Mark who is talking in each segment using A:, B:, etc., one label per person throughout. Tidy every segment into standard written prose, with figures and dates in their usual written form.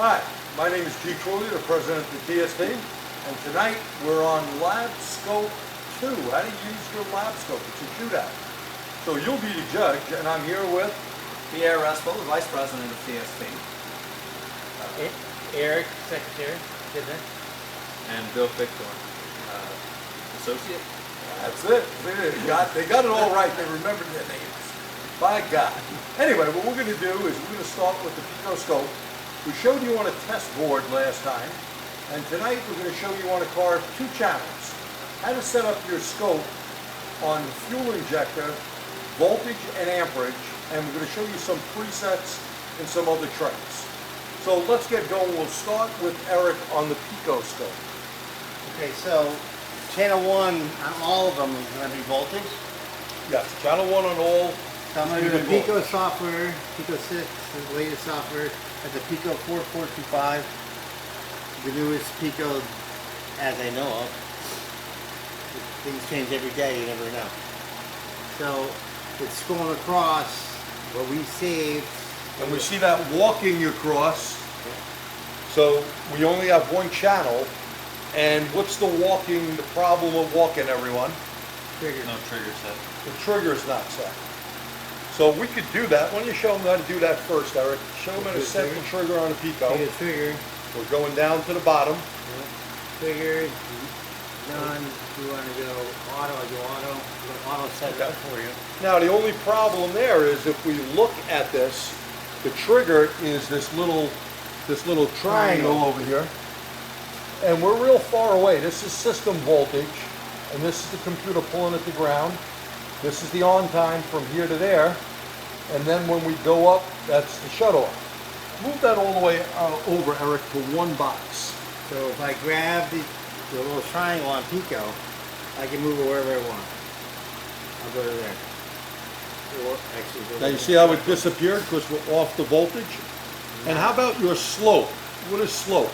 A: Hi, my name is G. Coil, the president of the TST, and tonight we're on Labscope 2, how to use your Labscope. It's a shootout. So you'll be the judge, and I'm here with
B: AES Wave, the vice president of TST.
C: Eric, secretary,
B: And Bill Victor, associate.
A: That's it. They got it all right. They remembered their names. By God. Anyway, what we're going to do is we're going to start with the Pico scope. We showed you on a test board last time, and tonight we're going to show you on a car 2 channels. How to set up your scope on fuel injector, voltage, and amperage, and we're going to show you some presets and some other tricks. So let's get going. We'll start with Eric on the Pico scope.
C: Okay, so channel 1 on all of them is going to be voltage.
A: Yes, channel 1 on all.
C: So I'm going to do the Pico software, Pico 6, the latest software, at the Pico 4425, the newest Pico as I know of. Things change every day, you never know. So it's going across what we saved.
A: And we see that walking across. So we only have 1 channel. And what's the problem of walking, everyone?
C: Trigger.
B: No trigger set.
A: The trigger is not set. So we could do that. Why don't you show them how to do that first, Eric? Show them how to set the trigger on the Pico.
C: Take a trigger.
A: We're going down to the bottom.
C: Trigger. Done. You want to go auto, I go auto. Auto set it up for you.
A: Now the only problem there is if we look at this, the trigger is this little triangle over here. And we're real far away. This is system voltage, and this is the computer pulling at the ground. This is the on time from here to there, and then when we go up, that's the shut-off. Move that all the way over, Eric, to 1 box.
C: So if I grab the little triangle on Pico, I can move it wherever I want. I'll go to there. Or actually go
A: Now you see how it disappeared because we're off the voltage? And how about your slope? What is slope?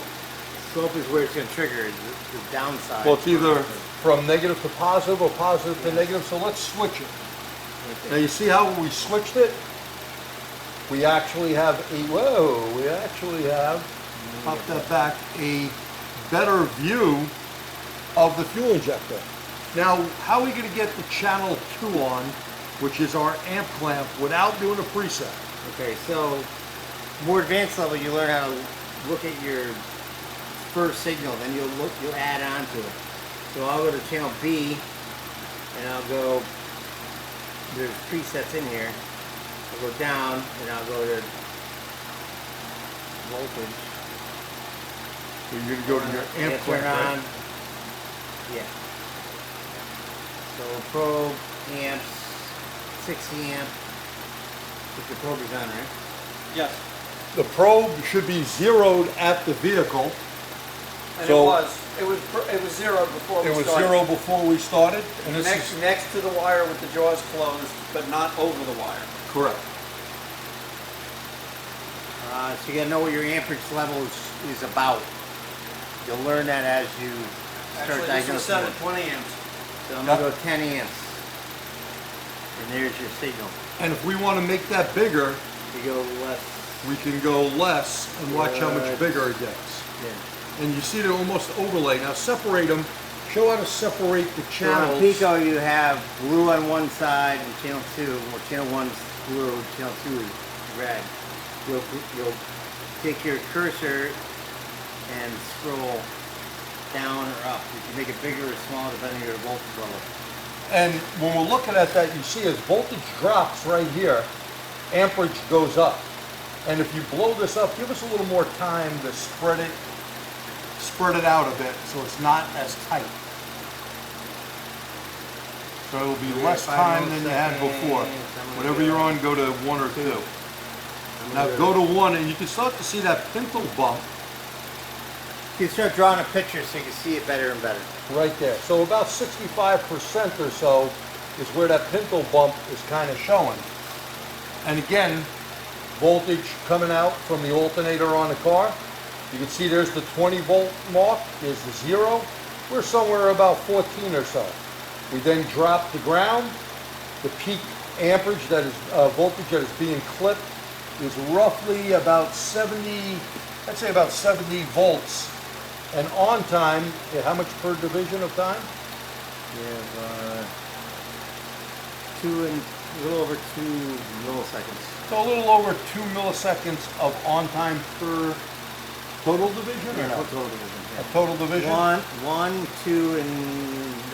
C: Slope is where it's going to trigger, the downside.
A: Well, it's either from negative to positive or positive to negative, so let's switch it. Now you see how we switched it? We actually have pop that back, a better view of the fuel injector. Now, how are we going to get the channel 2 on, which is our amp clamp, without doing a preset?
C: Okay, so more advanced level, you learn how to look at your first signal, then you'll add on to it. So I'll go to channel B, and I'll go, there's presets in here. I'll go down, and I'll go to voltage.
A: So you're going to go to your amp
C: turn
A: clamp,
C: on,
A: right?
C: yeah. So probe, amps, 60 amp. If the probe is on, right?
B: Yes.
A: The probe should be zeroed at the vehicle.
B: And
A: So-
B: it was zero before we
A: It was
B: started.
A: 0 before we started, and this is
B: Next to the wire with the jaws closed, but not over the wire.
A: correct.
C: So you gotta know what your amperage level is about. You'll learn that as you start
B: Actually, this was
C: diagnosing
B: set
C: it.
B: at 20 amps.
C: So I'm gonna go 10 amps. And there's your signal.
A: And if we want to make that bigger,
C: You go less.
A: we can go less and watch how much
C: Good.
A: bigger it gets.
C: Yeah.
A: And you see they almost overlay. Now separate them. Show how to separate the
C: So on
A: channels.
C: Pico you have blue on one side and channel 2, or channel 1's blue, channel 2 is red. You'll take your cursor and scroll down or up. You can make it bigger or smaller depending on your voltage level.
A: And when we're looking at that, you see as voltage drops right here, amperage goes up. And if you blow this up, give us a little more time to spread it out a bit so it's not as tight. So it'll be less time than you had before. Whatever you're on, go to 1 or 2. Now go to 1 and you can start to see that pintle bump
C: You can start drawing a picture so you can see it better and better.
A: right there. So about 65% or so is where that pintle bump is kind of showing. And again, voltage coming out from the alternator on the car. You can see there's the 20 volt mark, there's the 0. We're somewhere about 14 or so. We then drop to ground. The peak amperage that is voltage that is being clipped is roughly about 70 I'd say about 70 volts. And on time, how much per division of time?
C: You have a little over 2 milliseconds.
A: So a little over 2 milliseconds of on time per total division, or no?
C: Total division.
A: A total division?
C: 1, 2 and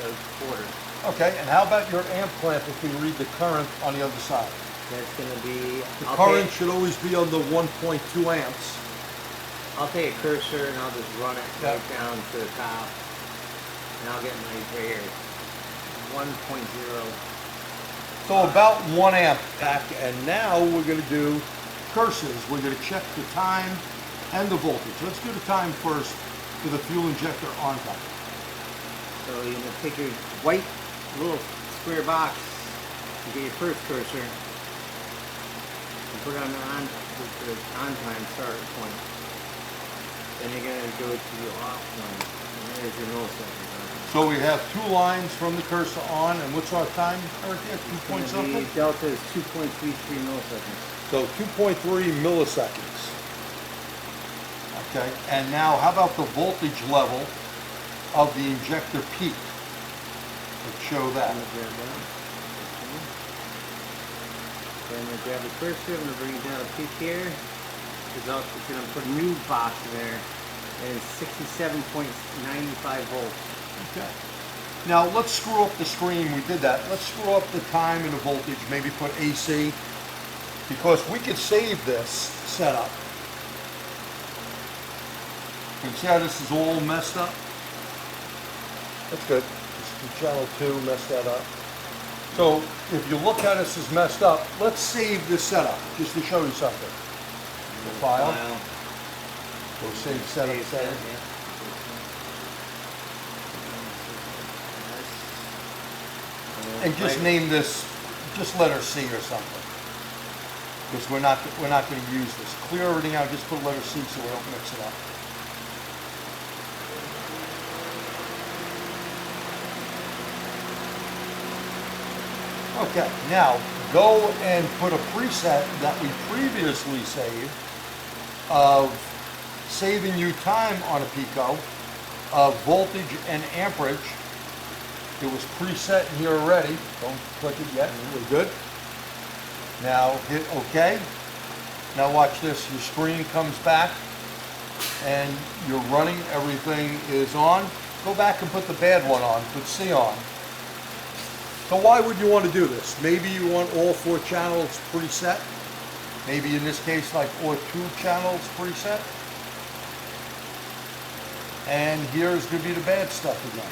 C: a quarter.
A: Okay, and how about your amp clamp if we read the current on the other side?
C: That's going to be...
A: The current should always be on the 1.2 amps.
C: I'll take a cursor and I'll just run it
A: Yep.
C: right down to the top. And I'll get my right here. 1.0.
A: So about 1 amp back, and now we're going to do cursors. We're going to check the time and the voltage. Let's do the time first for the fuel injector on time.
C: So you're going to take your white little square box to get your first cursor and put it on the on time start point. Then you're going to go to the off one, and there's your milliseconds.
A: So we have 2 lines from the cursor on, and what's our time right there? 2 point something?
C: The delta is 2.33 milliseconds.
A: So 2.3 milliseconds. Okay, and now how about the voltage level of the injector peak? Let's show that.
C: I'm going to grab that. Then I'm going to grab the cursor, I'm going to bring it down to peak here. It's going to put a new box in there, and it's 67.95 volts.
A: Okay. Now let's screw up the screen. We did that. Let's screw up the time and the voltage. Maybe put AC, because we could save this setup. You can see how this is all messed up? That's good. This channel 2 messed that up. So if you look at this as messed up, let's save this setup just to show you something. The file. Go save setup setting. And just name this, just letter C or something. Because we're not going to use this. Clear everything out, just put letter C so we don't mix it up. Okay, now go and put a preset that we previously saved of saving you time on a Pico of voltage and amperage. It was preset in here already. Don't click it yet. We're good. Now hit OK. Now watch this. Your screen comes back and you're running. Everything is on. Go back and put the bad one on. Put C on. So why would you want to do this? Maybe you want all 4 channels preset. Maybe in this case like all 2 channels preset. And here's going to be the bad stuff again.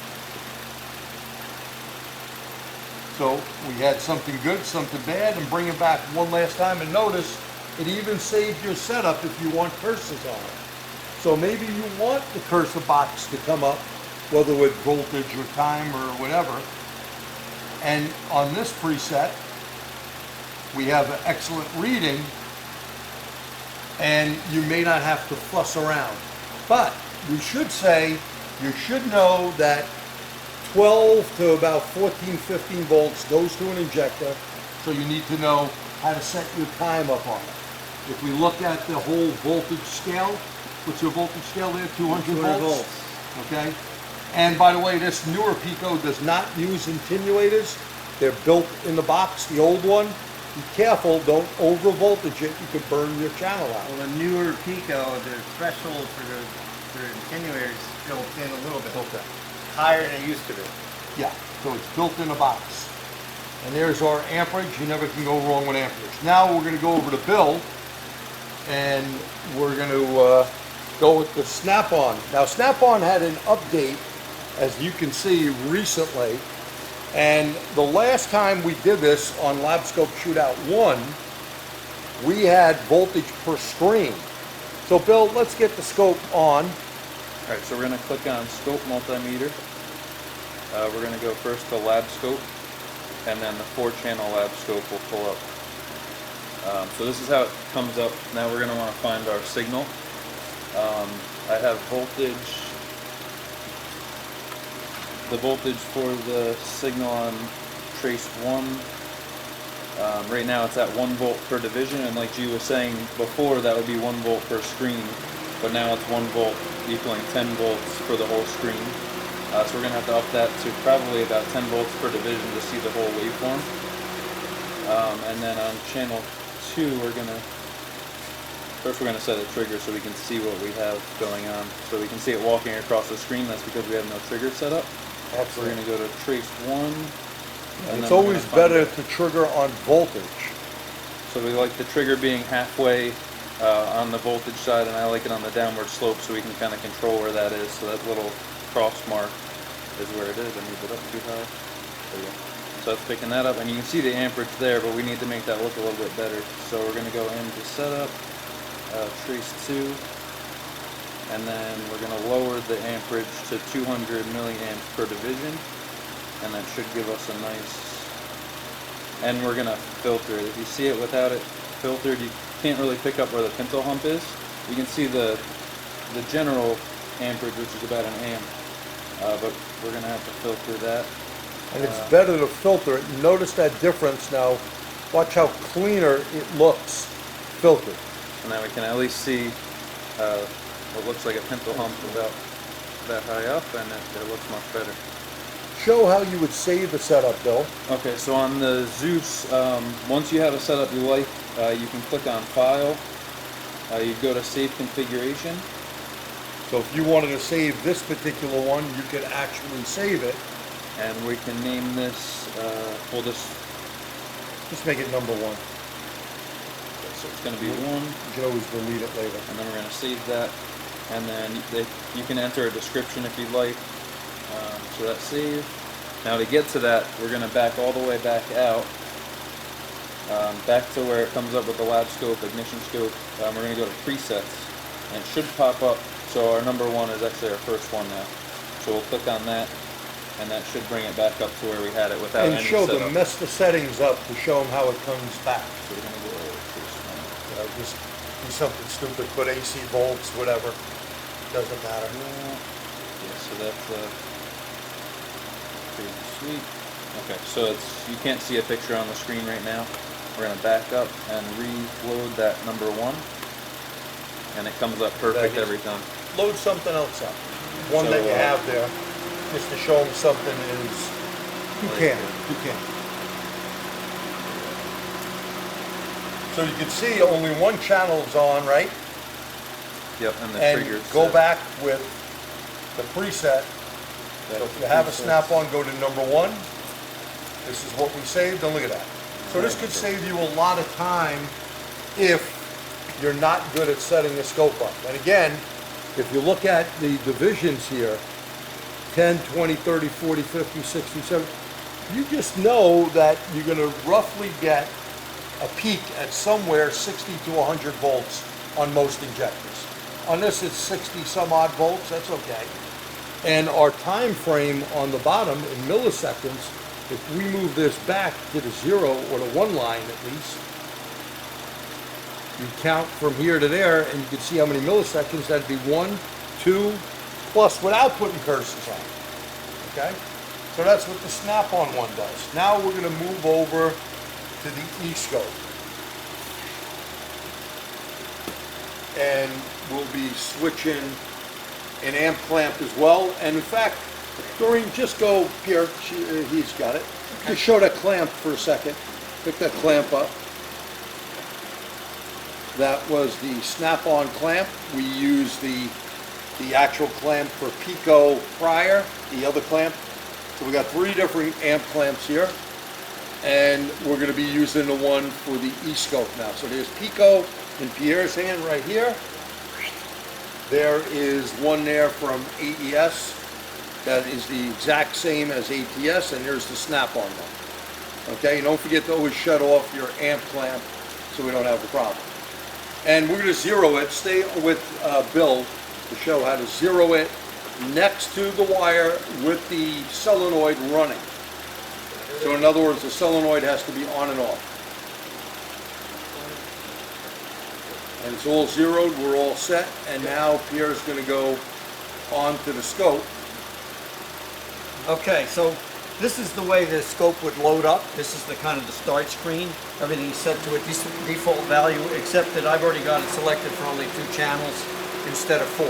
A: So we had something good, something bad, and bring it back one last time. And notice it even saved your setup if you want cursors on it. So maybe you want the cursor box to come up, whether with voltage or time or whatever. And on this preset, we have an excellent reading, and you may not have to fuss around. But we should say, you should know that 12 to about 14, 15 volts goes to an injector, so you need to know how to set your time up on it. If we look at the whole voltage scale, what's your voltage scale there? 200 volts? Okay. And by the way, this newer Pico does not use attenuators. They're built in the box, the old one. Be careful, don't over voltage it, you could burn your channel out.
C: Well, the newer Pico, the threshold for attenuators built in a little bit.
A: Okay.
C: Higher than it used to be.
A: Yeah, so it's built in a box. And there's our amperage. You never can go wrong with amperage. Now we're going to go over the bill, and we're going to go with the Snap-on. Now Snap-on had an update, as you can see, recently. And the last time we did this on Labscope Shootout 1, we had voltage per screen. So Bill, let's get the scope on.
D: All right, so we're going to click on Scope Multimeter. We're going to go first to Labscope, and then the 4-channel Labscope will pull up. So this is how it comes up. Now we're going to want to find our signal. I have voltage. The voltage for the signal on trace 1. Right now it's at 1 volt per division, and like G was saying before, that would be 1 volt per screen. but now it's 1 volt equaling 10 volts for the whole screen. So we're going to have to up that to probably about 10 volts per division to see the whole waveform. And then on channel 2, first we're going to set a trigger so we can see what we have going on. So we can see it walking across the screen. That's because we have no trigger set up. So we're going to go to trace 1.
A: And it's always better to trigger on voltage.
D: So we like the trigger being halfway on the voltage side, and I like it on the downward slope so we can kind of control where that is. So that little cross mark is where it is. I moved it up too high. There we go. So that's picking that up, and you can see the amperage there, but we need to make that look a little bit better. So we're going to go into setup, trace 2, and then we're going to lower the amperage to 200 milliamps per division, and that should give us a nice, and we're going to filter it. If you see it without it filtered, you can't really pick up where the pintle hump is. You can see the general amperage, which is about an amp, but we're going to have to filter that.
A: And it's better to filter it. Notice that difference now. Watch how cleaner it looks filtered.
D: So now we can at least see what looks like a pintle hump about that high up, and it looks much better.
A: Show how you would save the setup, Bill.
D: Okay, so on the Zeus, once you have a setup you like, you can click on File. You go to Save Configuration.
A: So if you wanted to save this particular one, you could actually save it.
D: And we can name this, we'll just
A: make it number 1.
D: So it's going to be 1.
A: You can always delete it later.
D: And then we're going to save that. And then you can enter a description if you'd like. So that's saved. Now to get to that, we're going to back all the way back out. Back to where it comes up with the Labscope, ignition scope. We're going to go to presets. And it should pop up. So our number 1 is actually our first one now. So we'll click on that. And that should bring it back up to where we had it without any
A: show
D: setup.
A: them, mess the settings up to show them how it comes back.
D: So we're going to go over to
A: Just do something stupid, put AC volts, whatever. Doesn't matter.
D: yeah, so that's pretty sweet. Okay, so you can't see a picture on the screen right now. We're going to back up and reload that number 1. And it comes up perfect every time.
A: Load something else up. One that you have there. Just to show them something is, you can. So you can see only one channel's on, right?
D: Yep, and the
A: And
D: trigger's
A: go
D: set.
A: back with the preset. So if you have a snap-on, go to number 1. This is what we saved, and look at that. So this could save you a lot of time if you're not good at setting the scope up. And again, if you look at the divisions here, 10, 20, 30, 40, 50, 60, 70. You just know that you're going to roughly get a peak at somewhere 60 to 100 volts on most injectors. On this it's 60 some odd volts, that's okay. And our time frame on the bottom in milliseconds, if we move this back to the 0 or the 1 line at least, you count from here to there and you can see how many milliseconds. That'd be 1, 2, plus without putting cursors on. Okay? So that's what the snap-on one does. Now we're going to move over to the EScope. And we'll be switching an amp clamp as well. And in fact, Doreen, just go here. He's got it. Just show that clamp for a second. Pick that clamp up. That was the snap-on clamp. We use the actual clamp for Pico prior, the other clamp. So we got 3 different amp clamps here. And we're going to be using the one for the EScope now. So there's Pico in Pierre's hand right here. There is one there from AES. That is the exact same as ATS, and there's the snap-on one. Okay, don't forget to always shut off your amp clamp so we don't have a problem. And we're going to zero it. Stay with Bill to show how to zero it next to the wire with the solenoid running. So in other words, the solenoid has to be on and off. And it's all zeroed, we're all set, and now Pierre's going to go on to the scope.
B: Okay, so this is the way the scope would load up. This is the kind of the start screen. Everything's set to a default value, except that I've already got it selected for only 2 channels. instead of 4.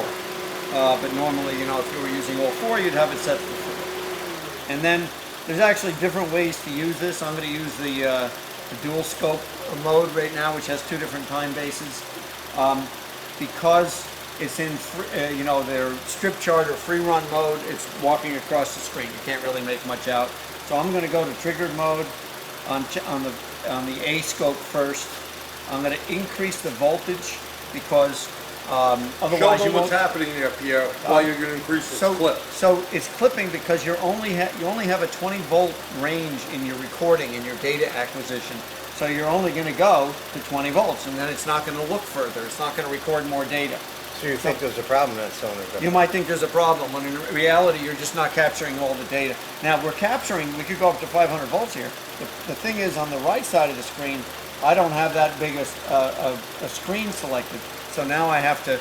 B: But normally, you know, if you were using all 4, you'd have it set for 4. And then there's actually different ways to use this. I'm going to use the dual scope mode right now, which has 2 different time bases. Because it's in, you know, their strip chart or free run mode, it's walking across the screen. You can't really make much out. So I'm going to go to triggered mode on the EScope first. I'm going to increase the voltage because otherwise
A: Show
B: you
A: them what's
B: won't.
A: happening there, Pierre, while you're going to increase this clip.
B: So it's clipping because you only have a 20 volt range in your recording and your data acquisition. So you're only going to go to 20 volts, and then it's not going to look further. It's not going to record more data.
C: So you think there's a problem in that cylinder?
B: You might think there's a problem, when in reality you're just not capturing all the data. Now we're capturing, we could go up to 500 volts here. The thing is, on the right side of the screen, I don't have that big a screen selected. So now I have to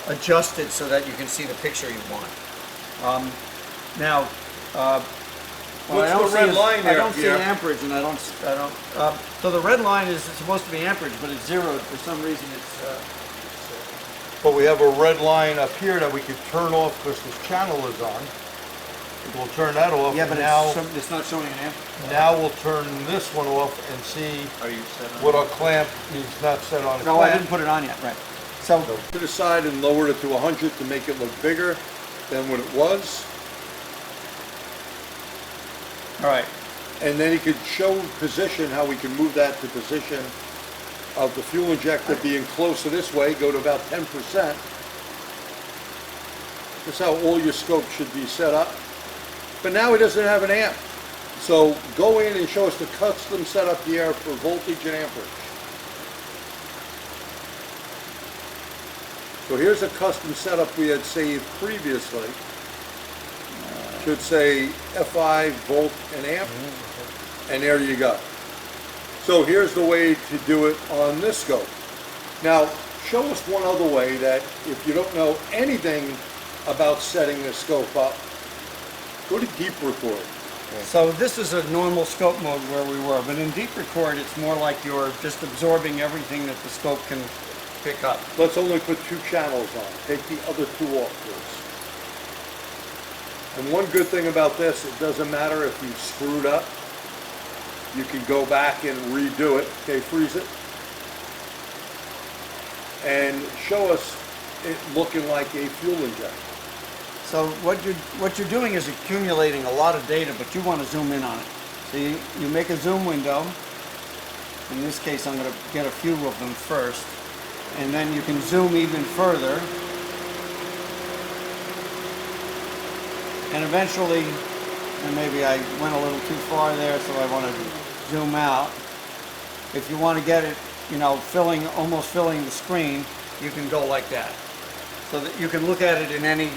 B: adjust it so that you can see the picture you want.
A: What's the red line there,
B: I don't see
A: Pierre?
B: amperage, and I don't. So the red line is supposed to be amperage, but it's zeroed for some reason.
A: But we have a red line up here that we could turn off because this channel is on. We'll turn that off.
B: Yeah, but
A: now,
B: it's not showing an amperage.
A: now we'll turn this one off and see
D: Are you set on?
A: what our clamp is not set on a
B: No,
A: clamp.
B: I didn't put it on yet. Right. So
A: To the side and lowered it to 100 to make it look bigger than what it was.
B: all right.
A: And then he could show position, how we can move that to position of the fuel injector being closer this way, go to about 10%. That's how all your scopes should be set up. But now he doesn't have an amp. So go in and show us the custom setup here for voltage and amperage. So here's a custom setup we had saved previously. Should say Fi, volt, and amp. And there you go. So here's the way to do it on this scope. Now, show us one other way that if you don't know anything about setting this scope up, go to deep record.
B: So this is a normal scope mode where we were, but in deep record, it's more like you're just absorbing everything that the scope can pick up.
A: Let's only put 2 channels on. Take the other 2 off, please. And one good thing about this, it doesn't matter if you screwed up. You can go back and redo it. Okay, freeze it. And show us it looking like a fuel injector.
B: So what you're doing is accumulating a lot of data, but you want to zoom in on it. So you make a zoom window. In this case, I'm going to get a few of them first. And then you can zoom even further. And eventually, and maybe I went a little too far there, so I want to zoom out. If you want to get it, you know, almost filling the screen, you can go like that. So that you can look at it in any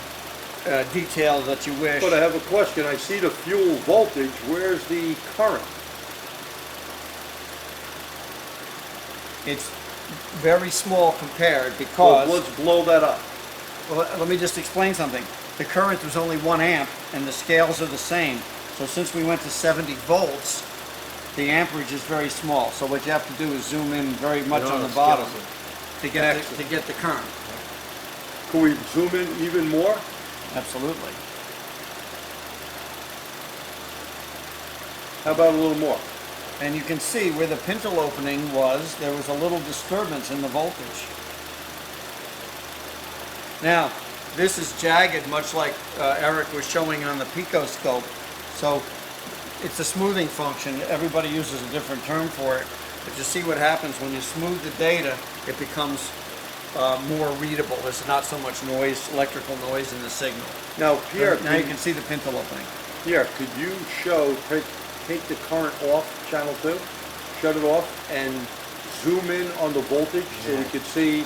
B: detail that you wish.
A: But I have a question. I see the fuel voltage. Where's the current?
B: It's very small compared because...
A: Well, let's blow that up.
B: Well, let me just explain something. The current was only 1 amp and the scales are the same. So since we went to 70 volts, the amperage is very small. So what you have to do is zoom in very much on the bottom to get the current.
A: Can we zoom in even more?
B: Absolutely.
A: How about a little more?
B: And you can see where the pintle opening was, there was a little disturbance in the voltage. Now, this is jagged, much like Eric was showing on the Pico scope. So it's a smoothing function. Everybody uses a different term for it. But you see what happens when you smooth the data, it becomes more readable. There's not so much noise, electrical noise in the signal.
A: Now, Pierre,
B: Now you can see the pintle opening.
A: Pierre, could you take the current off, channel 2, shut it off, and zoom in on the voltage so we could see,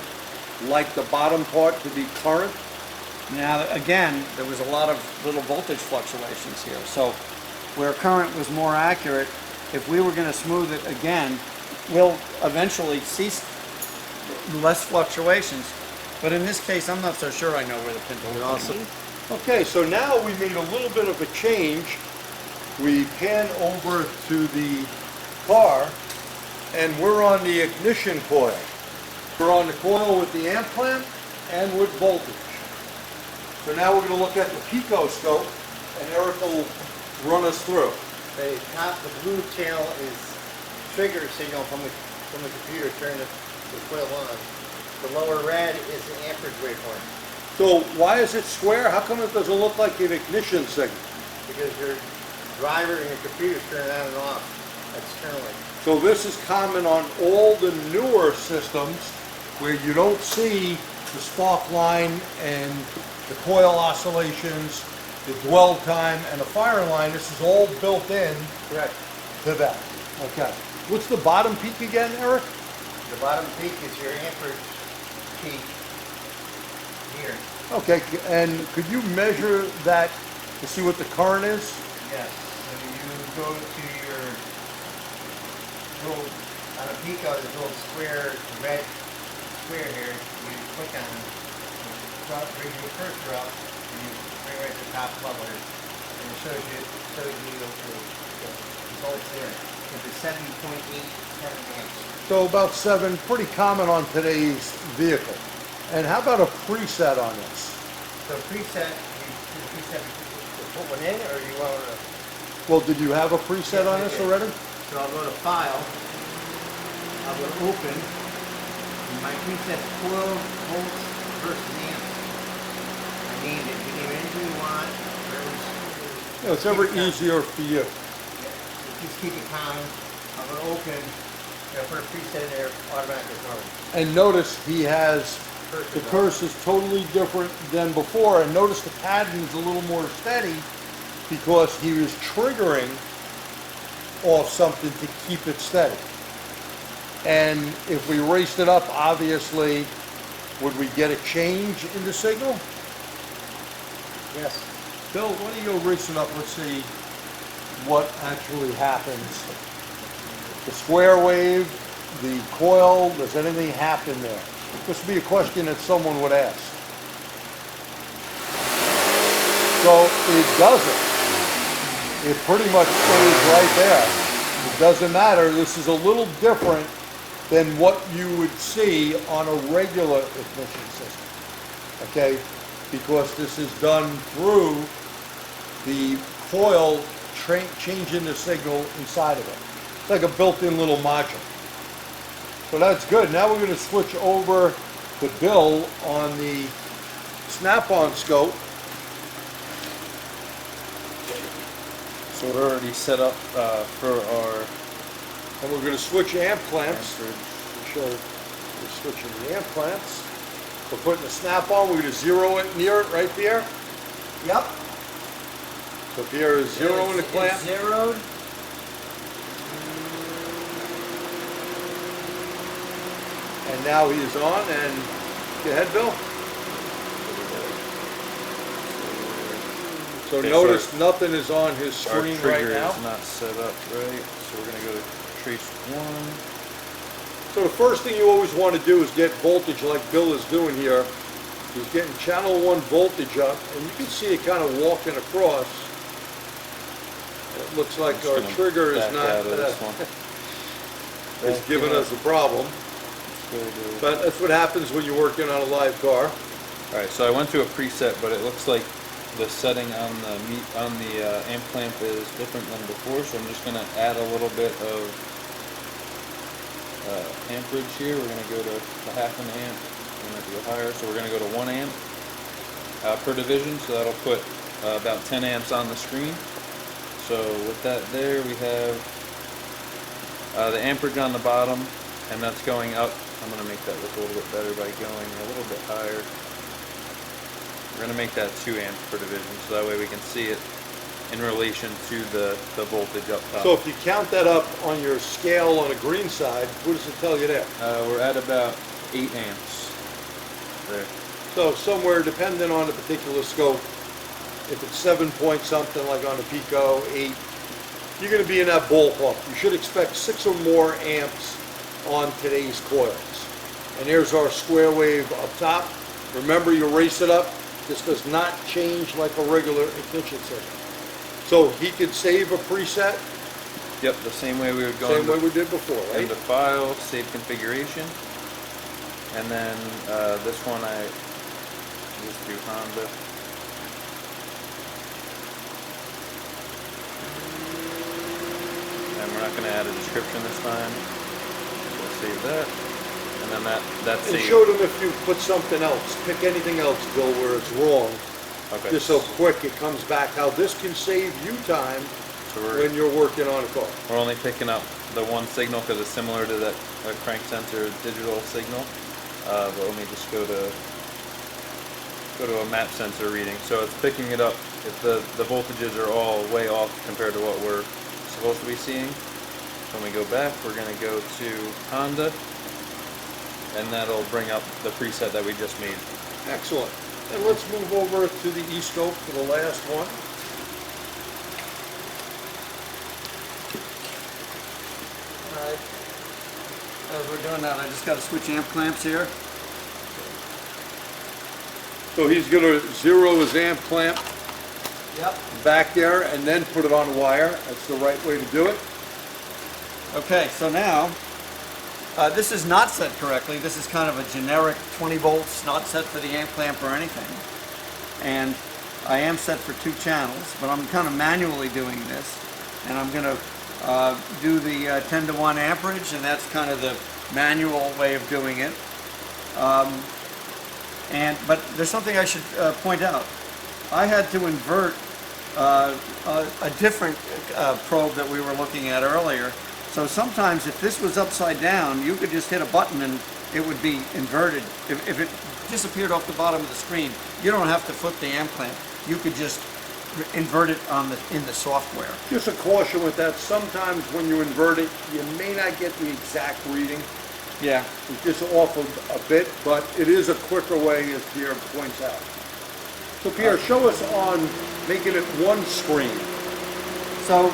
A: like the bottom part to be current?
B: Now, again, there was a lot of little voltage fluctuations here. So where current was more accurate, if we were going to smooth it again, we'll eventually see less fluctuations. But in this case, I'm not so sure I know where the pintle is.
C: Awesome.
A: Okay, so now we made a little bit of a change. We pan over to the car, and we're on the ignition coil. We're on the coil with the amp clamp, and with voltage. So now we're going to look at the Pico scope, and Eric will run us through.
C: The top, the blue channel is trigger signal from the computer turning the coil on. The lower red is the amperage waveform.
A: So why is it square? How come it doesn't look like an ignition signal?
C: Because your driver and your computer turn it on and off externally.
A: So this is common on all the newer systems where you don't see the spark line and the coil oscillations, the dwell time, and the fire line. This is all built in
C: Correct.
A: to that. Okay. What's the bottom peak again, Eric?
C: The bottom peak is your amperage peak here.
A: Okay, and could you measure that to see what the current is?
C: Yes. So you go to your little, on a Pico, there's a little square, red square here. You click on it, bring your cursor up, and you bring it right to the top level here. And it shows you the results there. It's a 70.87 amps.
A: So about 7, pretty common on today's vehicle. And how about a preset on this?
C: So preset, you put one in, or you want to?
A: Well, did you have a preset on this already?
C: So I'll go to File, I'll go to Open, and my preset's 12 volts versus amps. I named it. You name anything you want.
A: It's ever easier for you.
C: Just keep it common. I'm going to Open, put a preset in there, automatically covered.
A: And notice he has, the curse is totally different than before, and notice the pattern is a little more steady because he was triggering off something to keep it steady. And if we raced it up, obviously, would we get a change in the signal?
C: Yes.
A: Bill, why don't you go race it up, let's see what actually happens. The square wave, the coil, does anything happen there? This would be a question that someone would ask. So it doesn't. It pretty much stays right there. It doesn't matter. This is a little different than what you would see on a regular ignition system. Okay? Because this is done through the coil changing the signal inside of it. It's like a built-in little module. So that's good. Now we're going to switch over to Bill on the snap-on scope.
D: So we're already set up for our
A: And we're going to switch amp clamps.
D: Amperage.
A: We're switching the amp clamps. We're putting the snap-on. We're going to zero it near it right there.
C: Yep.
A: So Pierre is zeroing the clamp.
C: It's zeroed.
A: And now he is on, and go ahead, Bill. So
D: Okay,
A: notice
D: so
A: nothing is on his
D: our
A: screen right
D: trigger
A: now.
D: is not set up right. So we're gonna go to trace 1.
A: So the first thing you always want to do is get voltage like Bill is doing here. He's getting channel 1 voltage up, and you can see it kind of walking across. It looks like our trigger is
D: Back
A: not,
D: out of this one.
A: is giving us a problem. But that's what happens when you're working on a live car.
D: All right, so I went to a preset, but it looks like the setting on the amp clamp is different than before. So I'm just gonna add a little bit of amperage here. We're gonna go to the 1/2 amp. We're gonna go higher, so we're gonna go to 1 amp per division. So that'll put about 10 amps on the screen. So with that there, we have the amperage on the bottom, and that's going up. I'm going to make that look a little bit better by going a little bit higher. We're going to make that 2 amps per division, so that way we can see it in relation to the voltage up top.
A: So if you count that up on your scale on a green side, what does it tell you there?
D: We're at about 8 amps there.
A: So somewhere, depending on the particular scope, if it's 7 point something like on the Pico, 8, you're going to be in that ballpark. You should expect 6 or more amps on today's coils. And there's our square wave up top. Remember, you race it up. This does not change like a regular ignition system. So he could save a preset.
D: Yep, the same way we would go
A: Same way we did before, right?
D: into File, Save Configuration. And then this one I Just do Honda. And we're not going to add a description this time. So we'll save that. And then that's
A: And
D: saved.
A: show them if you put something else, pick anything else, Bill, where it's wrong.
D: Okay.
A: Just so quick it comes back, how this can save you time
D: So
A: when you're working on a car.
D: we're only picking up the one signal because it's similar to that crank sensor digital signal. But let me just go to a map sensor reading. So it's picking it up if the voltages are all way off compared to what we're supposed to be seeing. So when we go back, we're going to go to Honda, and that'll bring up the preset that we just made.
A: Excellent. And let's move over to the EScope for the last one.
B: Alright. As we're doing that, I just got to switch amp clamps here.
A: So he's going to zero his amp clamp
B: Yep.
A: back there and then put it on a wire. That's the right way to do it.
B: Okay, so now, this is not set correctly. This is kind of a generic 20 volts, not set for the amp clamp or anything. And I am set for 2 channels, but I'm kind of manually doing this. And I'm going to do the 10 to 1 amperage, and that's kind of the manual way of doing it. But there's something I should point out. I had to invert a different probe that we were looking at earlier. So sometimes if this was upside down, you could just hit a button and it would be inverted. If it disappeared off the bottom of the screen, you don't have to flip the amp clamp. You could just invert it in the software.
A: Just a caution with that. Sometimes when you invert it, you may not get the exact reading.
B: Yeah.
A: It's just off a bit, but it is a quicker way, as Pierre points out. So Pierre, show us on making it one screen.
B: So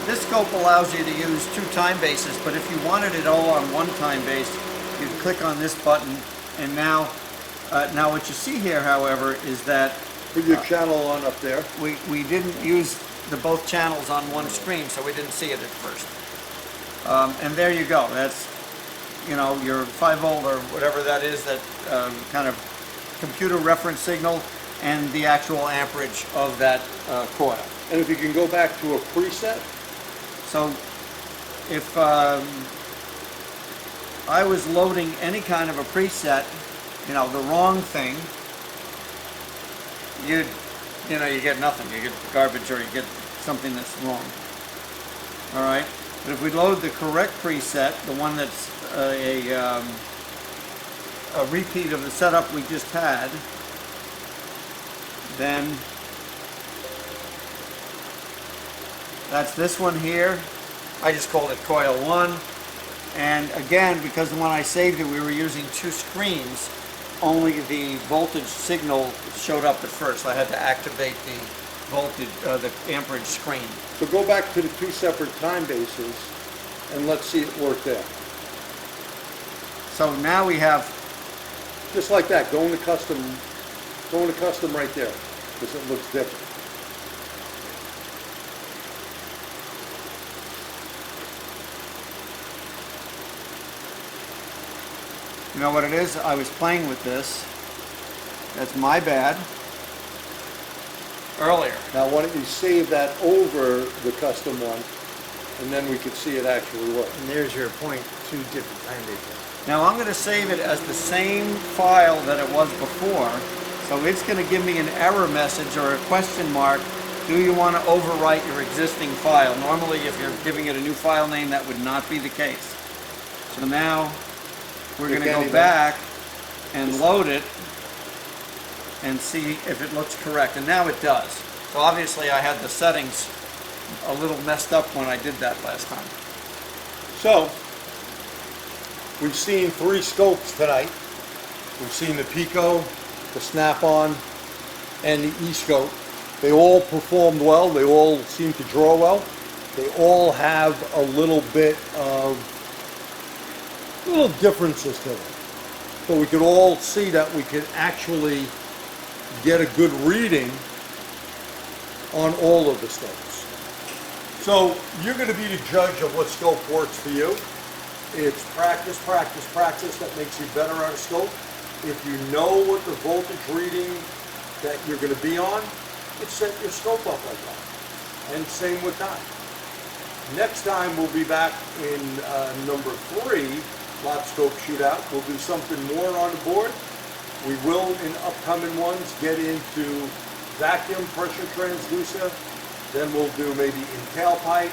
B: this scope allows you to use 2 time bases, but if you wanted it all on 1 time base, you'd click on this button, and now what you see here, however, is that
A: Put your channel on up there.
B: we didn't use the both channels on one screen, so we didn't see it at first. And there you go. That's, you know, your 5 volt or whatever that is, that kind of computer reference signal, and the actual amperage of that coil.
A: And if you can go back to a preset.
B: So if I was loading any kind of a preset, you know, the wrong thing, you get nothing. You get garbage, or you get something that's wrong. All right. But if we load the correct preset, the one that's a repeat of the setup we just had, then that's this one here. I just called it coil 1. And again, because when I saved it, we were using 2 screens, only the voltage signal showed up at first. I had to activate the voltage, the amperage screen.
A: So go back to the 2 separate time bases and let's see it work there.
B: So now we have,
A: Just like that, go into custom right there, because it looks different.
B: you know what it is? I was playing with this. That's my bad. Earlier.
A: Now why don't you save that over the custom one, and then we could see it actually work.
C: And there's your point, 2 different time bases.
B: Now I'm going to save it as the same file that it was before, so it's going to give me an error message or a question mark. Do you want to overwrite your existing file? Normally, if you're giving it a new file name, that would not be the case. So now we're going to go back and load it and see if it looks correct, and now it does. So obviously I had the settings a little messed up when I did that last time.
A: So, we've seen 3 scopes tonight. We've seen the Pico, the Snap-on, and the EScope. They all performed well. They all seem to draw well. They all have a little bit of little differences to them. So we could all see that we could actually get a good reading on all of the scopes. So you're going to be the judge of what scope works for you. It's practice, practice, practice that makes you better at a scope. If you know what the voltage reading that you're going to be on, you set your scope up like that. And same with time. Next time we'll be back in number 3, Labscope Shootout. We'll do something more on the board. We will, in upcoming ones, get into vacuum pressure transducer. Then we'll do maybe in tailpipe,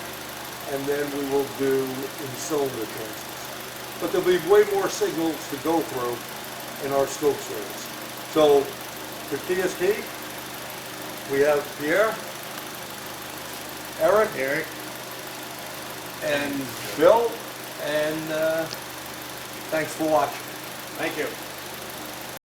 A: and then we will do in cylinder transducer. But there'll be way more signals to go through in our scope series. So for TSP, we have Pierre, Eric, and Bill, and thanks for watching.
C: Thank you.